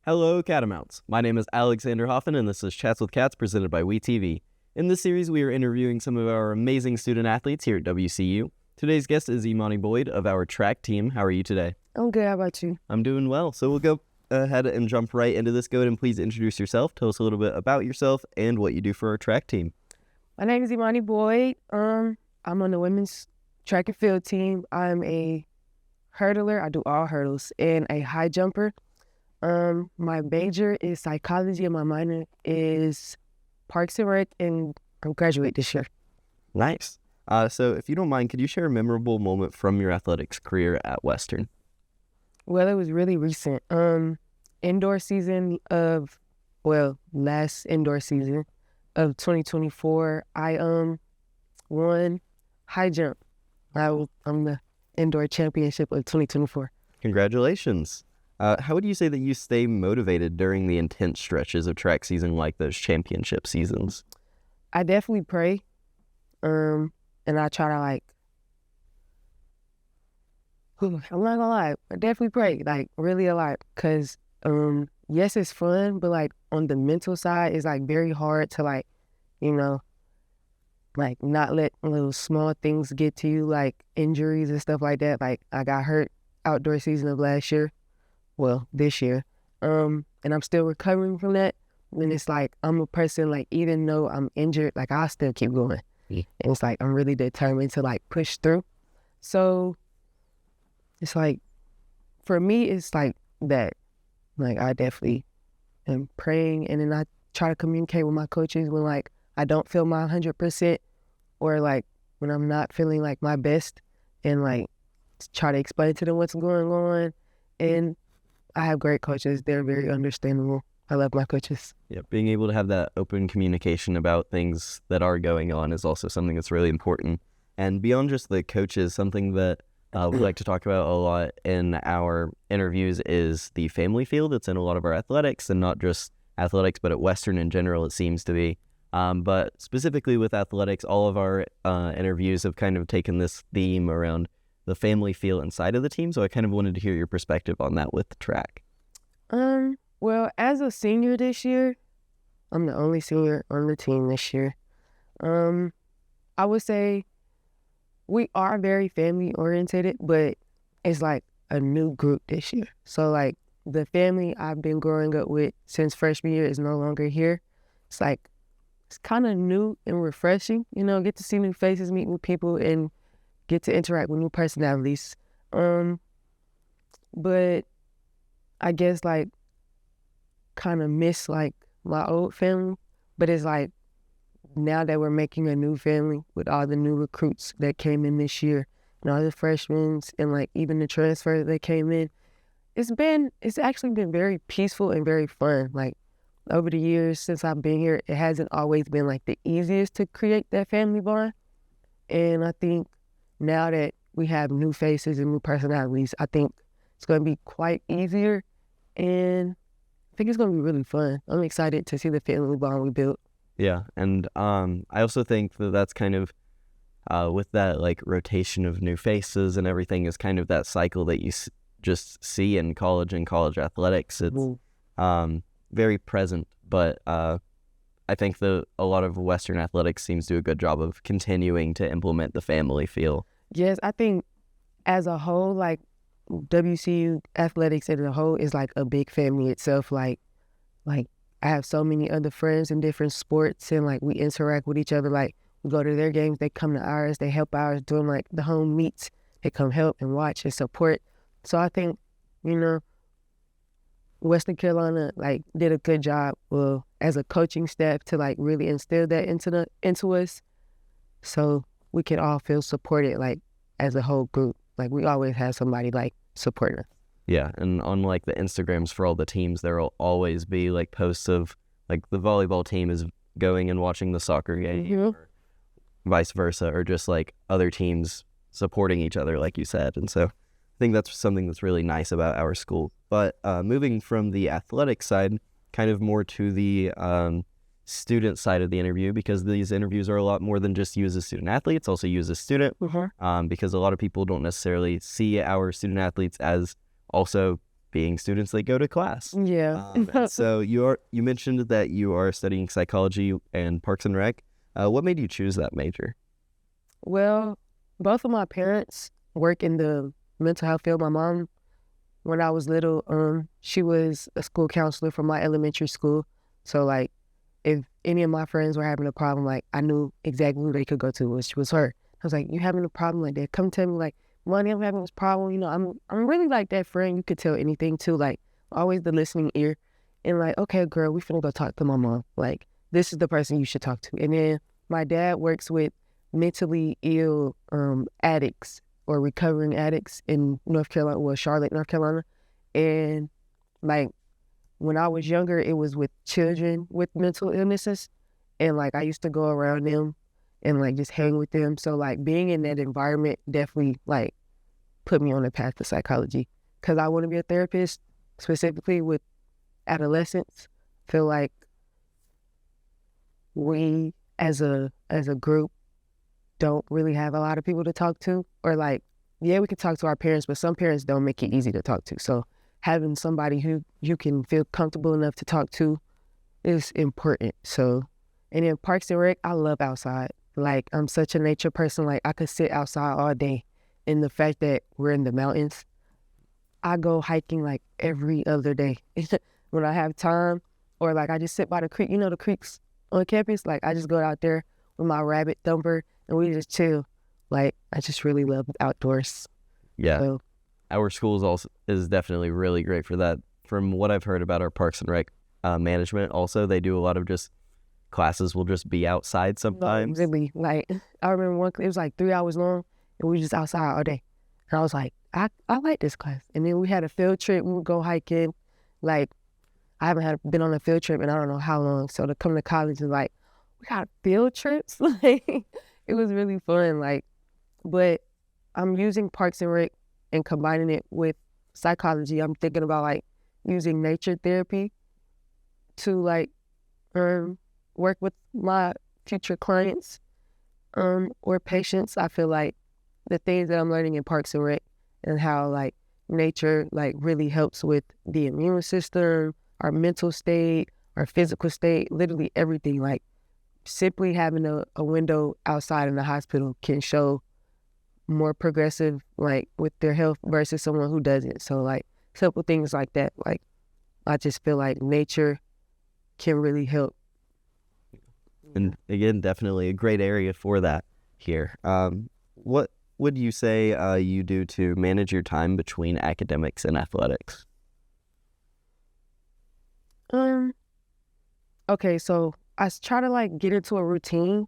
Hello, Catamounts. My name is Alexander Hoffman, and this is Chats with Cats presented by WeTV. In this series, we are interviewing some of our amazing student athletes here at WCU. Today's guest is Imani Boyd of our track team. How are you today? I'm good. How about you? I'm doing well. So we'll go ahead and jump right into this. Go ahead and please introduce yourself. Tell us a little bit about yourself and what you do for our track team. My name is Imani Boyd. I'm on the women's track and field team. I'm a hurdler. I do all hurdles and a high jumper. My major is psychology and my minor is Parks and Rec, and I'm graduate this year. Nice. So if you don't mind, could you share a memorable moment from your athletics career at Western? Well, it was really recent. Last indoor season of 2024, I won high jump. I'm the indoor championship of 2024. Congratulations. How would you say that you stay motivated during the intense stretches of track season like those championship seasons? I definitely pray, and I try to I'm not gonna lie, I definitely pray, really a lot, because yes, it's fun, but on the mental side, it's very hard to not let little small things get to you, like injuries and stuff like that. I got hurt outdoor season of last year. Well, this year, and I'm still recovering from that. And it's I'm a person, even though I'm injured, I'll still keep going. Yeah. And it's I'm really determined to push through. So it's for me, it's that. I definitely am praying, and then I try to communicate with my coaches when I don't feel my 100%, or when I'm not feeling my best, and try to explain to them what's going on. And I have great coaches. They're very understandable. I love my coaches. Yeah, being able to have that open communication about things that are going on is also something that's really important. And beyond just the coaches, something that we like to talk about a lot in our interviews is the family field. It's in a lot of our athletics, and not just athletics, but at Western in general, it seems to be. But specifically with athletics, all of our interviews have kind of taken this theme around the family feel inside of the team. So I kind of wanted to hear your perspective on that with the track. Well, as a senior this year, I'm the only senior on the team this year. I would say we are very family oriented, but it's a new group this year. So the family I've been growing up with since freshman year is no longer here. It's it's kind of new and refreshing, get to see new faces, meet new people, and get to interact with new personalities. But I guess kind of miss my old family. But it's now that we're making a new family with all the new recruits that came in this year and all the freshmen and even the transfer that came in, it's actually been very peaceful and very fun. Over the years since I've been here, it hasn't always been the easiest to create that family bond. And I think now that we have new faces and new personalities, I think it's going to be quite easier, and I think it's going to be really fun. I'm excited to see the family bond we built. Yeah, and I also think that that's kind of, with that rotation of new faces and everything, is kind of that cycle that you just see in college and college athletics. It's very present, but I think a lot of Western athletics seems to do a good job of continuing to implement the family feel. Yes, I think as a whole, WCU athletics as a whole is a big family itself. I have so many other friends in different sports, and we interact with each other. We go to their games, they come to ours, they help ours during the home meets. They come help and watch and support. So I think, Western Carolina did a good job as a coaching staff to really instill that into us, so we can all feel supported as a whole group. We always have somebody supporting us. Yeah, and on the Instagrams for all the teams, there will always be posts of the volleyball team is going and watching the soccer game, or vice versa, or just other teams supporting each other, like you said. And so I think that's something that's really nice about our school. But moving from the athletic side, kind of more to the student side of the interview, because these interviews are a lot more than just you as a student athlete. It's also you as a student, because a lot of people don't necessarily see our student athletes as also being students that go to class. Yeah. And so you mentioned that you are studying psychology and Parks and Rec. What made you choose that major? Well, both of my parents work in the mental health field. My mom, when I was little, she was a school counselor for my elementary school. So like, if any of my friends were having a problem, like I knew exactly who they could go to, which was her. I was like, "You having a problem like that? Come tell me, like, Money, I'm having this problem. You know, I'm really like that friend you could tell anything to, like always the listening ear, and like, okay, girl, we finna go talk to my mom. Like, this is the person you should talk to." And then my dad works with mentally ill addicts or recovering addicts in North Carolina, well, Charlotte, North Carolina, and like when I was younger, it was with children with mental illnesses. And like I used to go around them and like just hang with them. So like being in that environment definitely like put me on the path to psychology because I want to be a therapist, specifically with adolescents. Feel like we as a group don't really have a lot of people to talk to, or like, yeah, we can talk to our parents, but some parents don't make it easy to talk to. So having somebody who you can feel comfortable enough to talk to is important. So, and then Parks and Rec, I love outside. Like, I'm such a nature person. Like, I could sit outside all day. And the fact that we're in the mountains, I go hiking like every other day when I have time, or like I just sit by the creek. You know the creeks on campus? Like, I just go out there with my rabbit thumper and we just chill. Like, I just really love outdoors. Yeah. So, our school is definitely really great for that. From what I've heard about our Parks and Rec management, also, they do a lot of just classes will just be outside sometimes. Really, like, I remember one, it was like 3 hours long and we were just outside all day. And I was like, I like this class. And then we had a field trip. We would go hiking. Like, I haven't been on a field trip in I don't know how long. So to come to college and like, we got field trips. Like, it was really fun. Like, but I'm using Parks and Rec and combining it with psychology. I'm thinking about like using nature therapy to like work with my future clients or patients. I feel like the things that I'm learning in Parks and Rec and how like nature like really helps with the immune system, our mental state, our physical state, literally everything. Like simply having a window outside in the hospital can show more progressive like with their health versus someone who doesn't. So like simple things like that. Like I just feel like nature can really help. And again, definitely a great area for that here. What would you say you do to manage your time between academics and athletics? Okay, so I try to like get into a routine.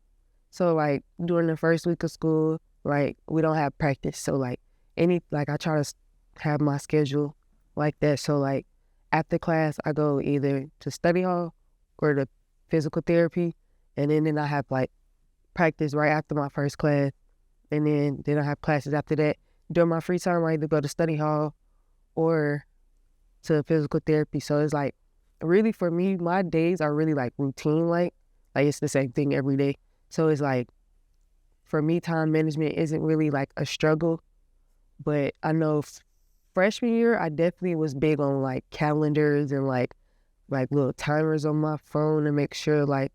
So like during the first week of school, like we don't have practice. So like I try to have my schedule like that. So like after class, I go either to study hall or to physical therapy. And then I have like practice right after my first class. And then I have classes after that. During my free time, I either go to study hall or to physical therapy. So it's like, really for me, my days are really like routine, like it's the same thing every day. So it's like, for me, time management isn't really like a struggle, but I know freshman year, I definitely was big on like calendars and like little timers on my phone to make sure like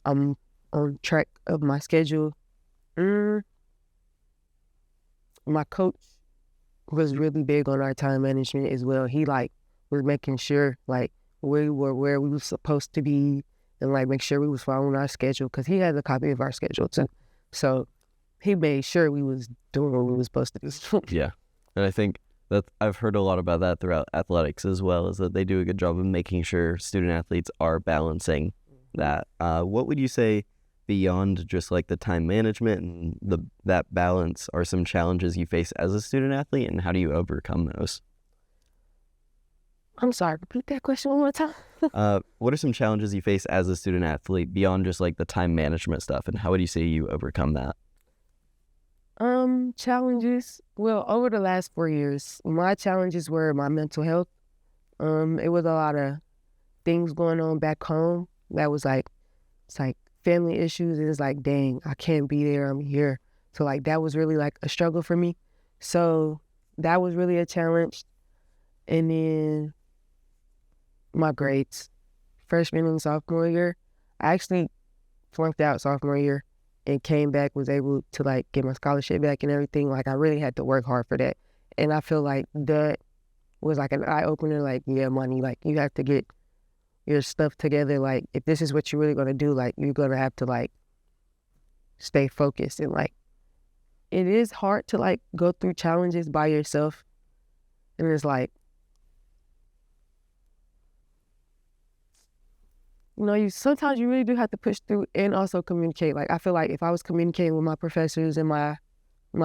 I'm on track of my schedule. My coach was really big on our time management as well. He like was making sure like we were where we were supposed to be and like make sure we was following our schedule because he has a copy of our schedule too. So he made sure we was doing what we was supposed to do. Yeah. And I think that I've heard a lot about that throughout athletics as well, is that they do a good job of making sure student athletes are balancing that. What would you say beyond just like the time management and that balance are some challenges you face as a student athlete, and how do you overcome those? I'm sorry, repeat that question one more time. What are some challenges you face as a student athlete beyond just like the time management stuff, and how would you say you overcome that? Challenges. Well, over the last 4 years, my challenges were my mental health. It was a lot of things going on back home that was like, it's like family issues, and it's like, dang, I can't be there, I'm here. So like that was really like a struggle for me. So that was really a challenge. And then my grades. Freshman and sophomore year, I actually flunked out sophomore year and came back, was able to like get my scholarship back and everything. Like I really had to work hard for that. And I feel like that was like an eye opener, like, yeah, money, like you have to get your stuff together. Like if this is what you're really gonna do, like you're gonna have to like stay focused. And like it is hard to like go through challenges by yourself. And it's like, you know, sometimes you really do have to push through and also communicate. Like I feel like if I was communicating with my professors and my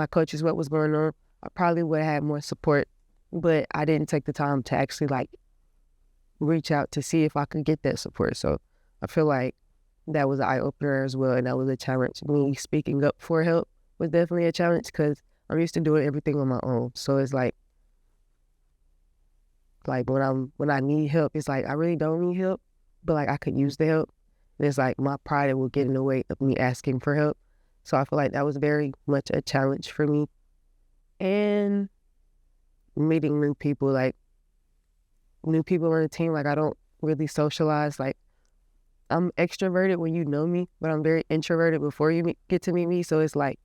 coaches what was going on, I probably would have had more support. But I didn't take the time to actually like reach out to see if I could get that support. So I feel like that was an eye opener as well, and that was a challenge. Me speaking up for help was definitely a challenge because I'm used to doing everything on my own. So it's like when I need help, it's like I really don't need help, but like I could use the help. And it's like my pride will get in the way of me asking for help. So I feel like that was very much a challenge for me. And meeting new people, like new people on the team, like I don't really socialize. Like I'm extroverted when you know me, but I'm very introverted before you get to meet me. So it's like,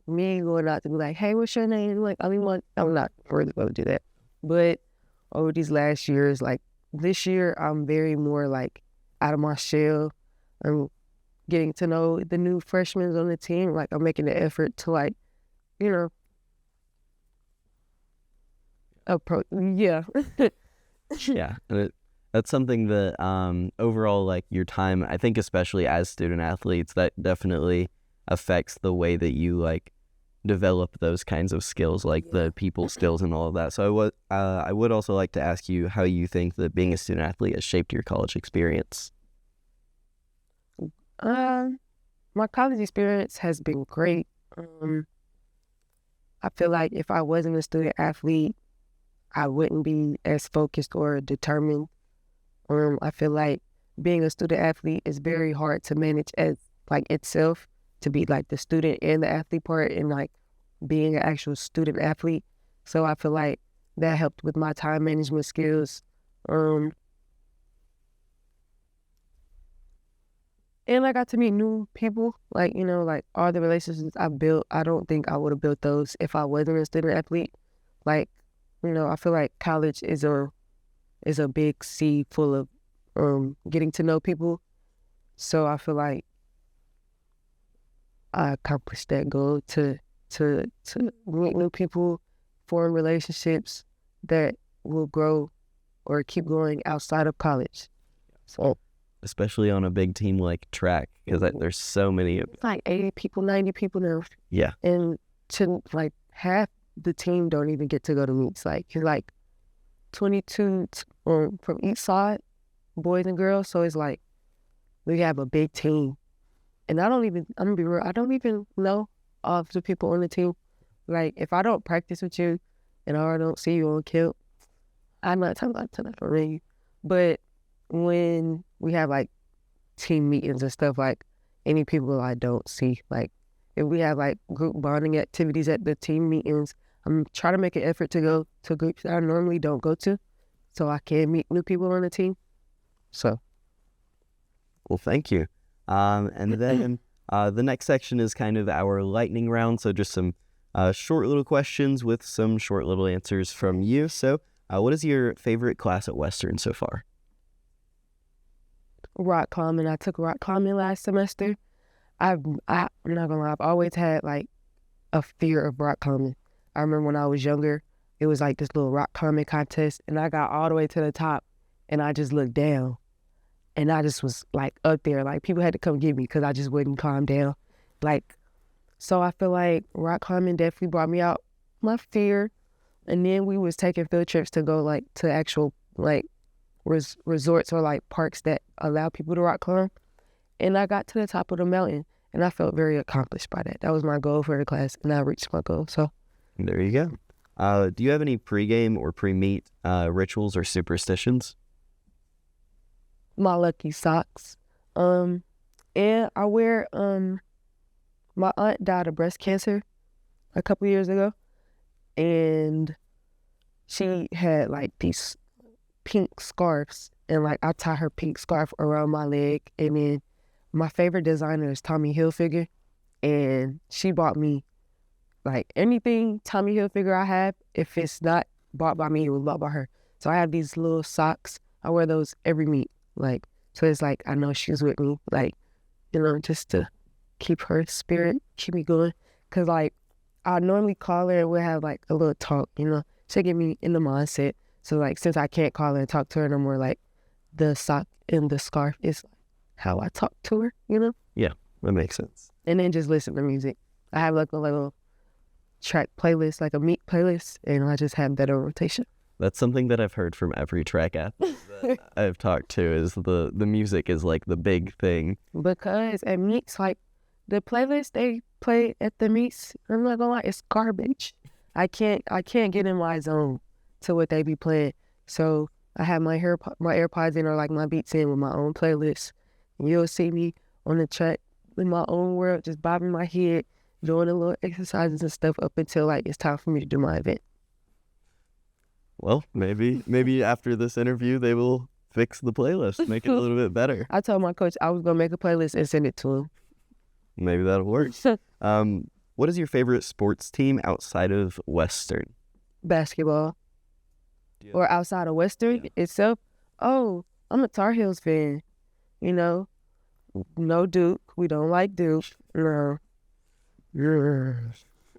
me going out to be like, hey, what's your name? Like, I'm not really going to do that. But over these last years, like this year, I'm very more like out of my shell. I'm getting to know the new freshmen on the team. Like I'm making the effort to like, you know, approach. Yeah. Yeah, and that's something that overall, like your time, I think especially as student athletes, that definitely affects the way that you like develop those kinds of skills, like the people skills and all of that. So I would also like to ask you how you think that being a student athlete has shaped your college experience. My college experience has been great. I feel like if I wasn't a student athlete, I wouldn't be as focused or determined. I feel like being a student athlete is very hard to manage as like itself, to be like the student and the athlete part and like being an actual student athlete. So I feel like that helped with my time management skills. And I got to meet new people, like, you know, like all the relationships I built, I don't think I would have built those if I wasn't a student athlete. Like, you know, I feel like college is a big sea full of getting to know people. So I feel like I accomplished that goal to meet new people, form relationships that will grow or keep growing outside of college. So Especially on a big team like track, because there's so many of it's like 80 people, 90 people now. Yeah. And to like half the team don't even get to go to meets. Like you're like 22 from each side, boys and girls. So it's like we have a big team. And I'm gonna be real, I don't even know all of the people on the team. Like if I don't practice with you and I don't see you on kill, I'm not talking about tonight for you. But when we have like team meetings and stuff, like any people I don't see, like if we have like group bonding activities at the team meetings, I'm trying to make an effort to go to groups that I normally don't go to so I can meet new people on the team. So. Well, thank you. And then the next section is kind of our lightning round. So just some short little questions with some short little answers from you. So what is your favorite class at Western so far? Rock climbing. I took rock climbing last semester. I'm not gonna lie, I've always had like a fear of rock climbing. I remember when I was younger, it was like this little rock climbing contest and I got all the way to the top and I just looked down and I just was like up there. Like people had to come get me because I just wouldn't climb down. Like, so I feel like rock climbing definitely brought me out my fear. And then we was taking field trips to go like to actual like resorts or like parks that allow people to rock climb. And I got to the top of the mountain and I felt very accomplished by that. That was my goal for the class and I reached my goal. So there you go. Do you have any pregame or pre-meet rituals or superstitions? My lucky socks. And I wear my aunt died of breast cancer a couple years ago. And she had like these pink scarves, and like I tie her pink scarf around my leg. And then my favorite designer is Tommy Hilfiger, and she bought me like anything Tommy Hilfiger I have. If it's not bought by me, it was bought by her. So I have these little socks. I wear those every meet. Like, so it's like I know she's with me. Like, you know, just to keep her spirit, keep me going. Cause like I normally call her and we'll have like a little talk, you know, to get me in the mindset. So like since I can't call her and talk to her no more, like the sock and the scarf is how I talk to her, you know? Yeah, that makes sense. And then just listen to music. I have like a little track playlist, like a meet playlist, and I just have that on rotation. That's something that I've heard from every track athlete that I've talked to is the music is like the big thing. Because at meets, like the playlist they play at the meets, I'm not gonna lie, it's garbage. I can't get in my zone to what they be playing. So I have my AirPods in or like my beats in with my own playlist. And you'll see me on the track in my own world, just bobbing my head, doing a little exercises and stuff up until like it's time for me to do my event. Well, maybe after this interview they will fix the playlist, make it a little bit better. I told my coach I was gonna make a playlist and send it to him. Maybe that'll work. What is your favorite sports team outside of Western? Basketball. Yeah. Or outside of Western itself. Oh, I'm a Tar Heels fan. You know, no Duke. We don't like Duke. No.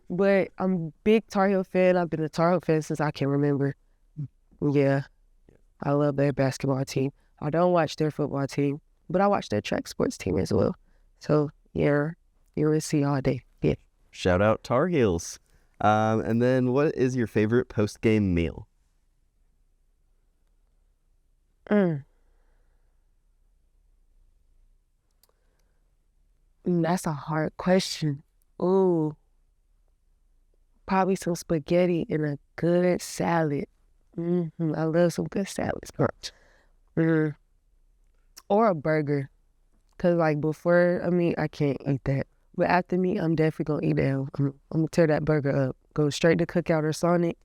But I'm a big Tar Heel fan. I've been a Tar Heel fan since I can remember. Yeah. I love their basketball team. I don't watch their football team, but I watch their track sports team as well. So, yeah, UNC all day. Yeah. Shout out Tar Heels. And then what is your favorite post-game meal? That's a hard question. Ooh. Probably some spaghetti and a good salad. I love some good salads. Or a burger. Because, like, before a meet, I can't eat that. But after meet, I'm definitely going to eat that. I'm going to tear that burger up. Go straight to Cookout or Sonic.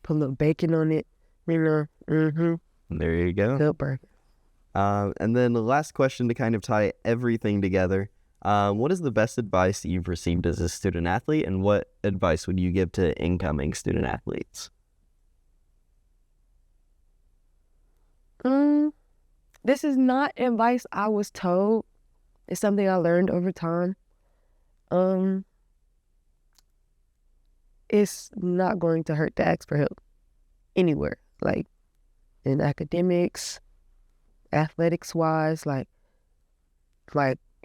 Put a little bacon on it. You know. There you go. Good burger. And then the last question to kind of tie everything together. What is the best advice you've received as a student athlete, and what advice would you give to incoming student athletes? This is not advice I was told. It's something I learned over time. It's not going to hurt to ask for help anywhere, like in academics, athletics-wise, like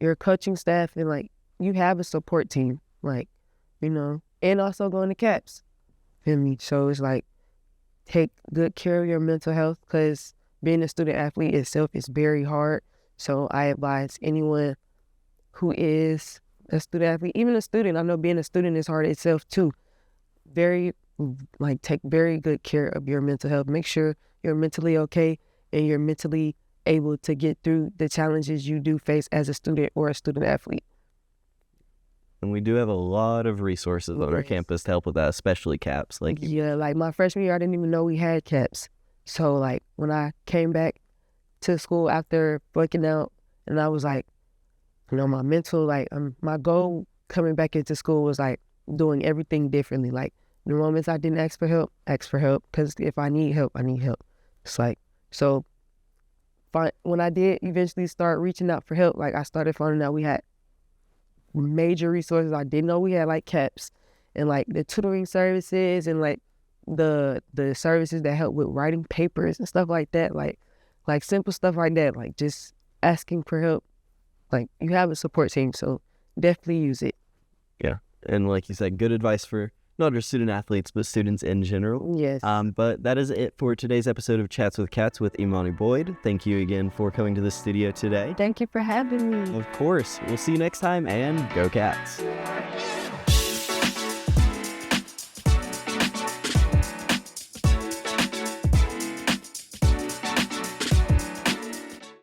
your coaching staff, and like you have a support team, like, you know, and also going to CAPS. Feel me? So it's like take good care of your mental health, because being a student athlete itself is very hard. So I advise anyone who is a student athlete, even a student, I know being a student is hard itself too. Take very good care of your mental health. Make sure you're mentally okay and you're mentally able to get through the challenges you do face as a student or a student athlete. And we do have a lot of resources on our campus to help with that, especially CAPS. Like my freshman year, I didn't even know we had CAPS. So like when I came back to school after working out, and I was like, you know, my mental, like my goal coming back into school was like doing everything differently. Like the moments I didn't ask for help, because if I need help, I need help. It's like, so when I did eventually start reaching out for help, like I started finding out we had major resources I didn't know we had, like CAPS and like the tutoring services and like the services that help with writing papers and stuff like that, like simple stuff like that, like just asking for help. Like you have a support team, so definitely use it. Yeah, and like you said, good advice for not just student athletes, but students in general. Yes. But that is it for today's episode of Chats with Cats with Imani Boyd. Thank you again for coming to the studio today. Thank you for having me. Of course. We'll see you next time, and go Cats.